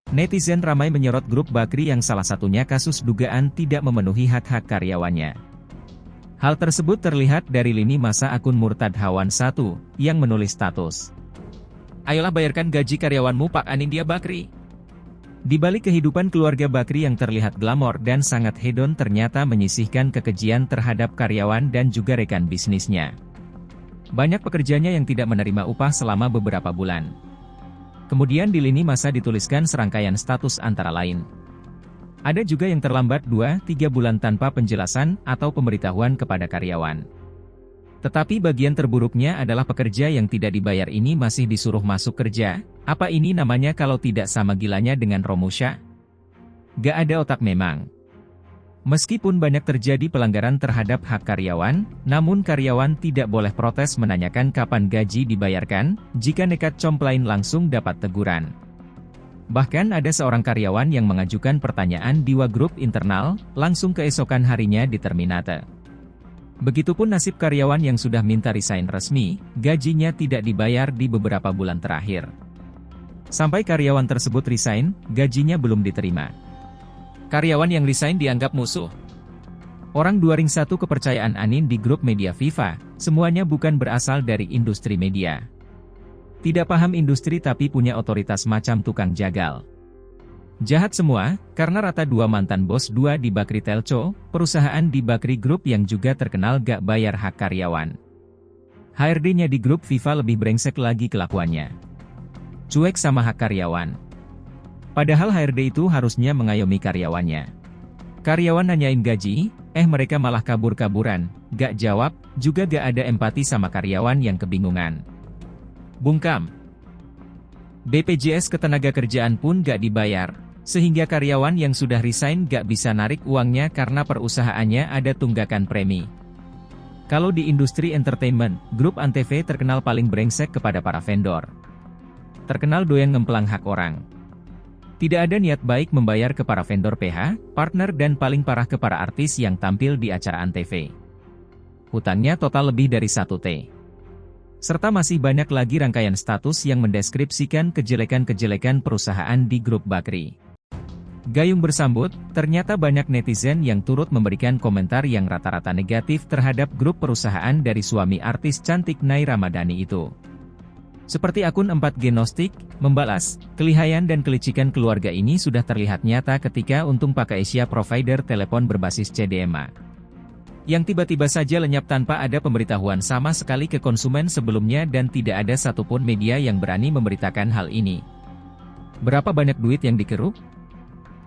Netizen ramai menyorot grup Bakri yang salah satunya kasus dugaan tidak memenuhi hak-hak karyawannya. Hal tersebut terlihat dari lini masa akun Murtad Hawan 1, yang menulis status. Ayolah bayarkan gaji karyawanmu Pak Anindya Bakri. Di balik kehidupan keluarga Bakri yang terlihat glamor dan sangat hedon ternyata menyisihkan kekejian terhadap karyawan dan juga rekan bisnisnya. Banyak pekerjanya yang tidak menerima upah selama beberapa bulan. Kemudian di lini masa dituliskan serangkaian status antara lain. Ada juga yang terlambat 2-3 bulan tanpa penjelasan atau pemberitahuan kepada karyawan. Tetapi bagian terburuknya adalah pekerja yang tidak dibayar ini masih disuruh masuk kerja. Apa ini namanya kalau tidak sama gilanya dengan Romusha? Gak ada otak memang. Meskipun banyak terjadi pelanggaran terhadap hak karyawan, namun karyawan tidak boleh protes menanyakan kapan gaji dibayarkan, jika nekat complain langsung dapat teguran. Bahkan ada seorang karyawan yang mengajukan pertanyaan di grup internal, langsung keesokan harinya di terminate. Begitupun nasib karyawan yang sudah minta resign resmi, gajinya tidak dibayar di beberapa bulan terakhir. Sampai karyawan tersebut resign, gajinya belum diterima. Karyawan yang resign dianggap musuh. Orang 2 ring 1 kepercayaan Anin di grup media FIFA, semuanya bukan berasal dari industri media. Tidak paham industri tapi punya otoritas macam tukang jagal. Jahat semua, karena rata 2 mantan bos 2 di Bakri Telco, perusahaan di Bakri Group yang juga terkenal gak bayar hak karyawan. HRD-nya di grup FIFA lebih brengsek lagi kelakuannya. Cuek sama hak karyawan. Padahal HRD itu harusnya mengayomi karyawannya. Karyawan nanyain gaji, mereka malah kabur-kaburan, gak jawab, juga gak ada empati sama karyawan yang kebingungan. Bungkam. BPJS Ketenagakerjaan pun gak dibayar, sehingga karyawan yang sudah resign gak bisa narik uangnya karena perusahaannya ada tunggakan premi. Kalau di industri entertainment, grup Antv terkenal paling brengsek kepada para vendor. Terkenal doyan ngemplang hak orang. Tidak ada niat baik membayar ke para vendor PH, partner dan paling parah ke para artis yang tampil di acara Antv. Hutangnya total lebih dari 1 T. Serta masih banyak lagi rangkaian status yang mendeskripsikan kejelekan-kejelekan perusahaan di grup Bakri. Gayung bersambut, ternyata banyak netizen yang turut memberikan komentar yang rata-rata negatif terhadap grup perusahaan dari suami artis cantik Nay Ramadhani itu. Seperti akun 4G Gnostik, membalas, kelihayan dan kelicikan keluarga ini sudah terlihat nyata ketika Untung pakai Asia provider telepon berbasis CDMA. Yang tiba-tiba saja lenyap tanpa ada pemberitahuan sama sekali ke konsumen sebelumnya dan tidak ada satupun media yang berani memberitakan hal ini. Berapa banyak duit yang dikeruk?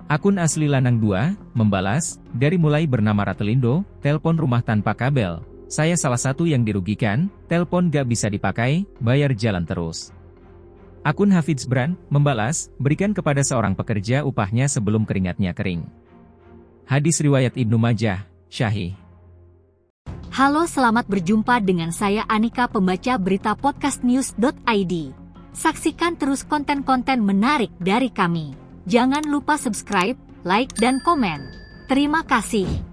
Akun Asli Lanang 2, membalas, dari mulai bernama Ratelindo, telepon rumah tanpa kabel, saya salah satu yang dirugikan, telepon gak bisa dipakai, bayar jalan terus. Akun Hafiz Brand, membalas, berikan kepada seorang pekerja upahnya sebelum keringatnya kering. Hadis riwayat Ibnu Majah, Syahih. Halo, selamat berjumpa dengan saya Anika, pembaca berita podcastnews.id. Saksikan terus konten-konten menarik dari kami. Jangan lupa subscribe, like, dan komen. Terima kasih.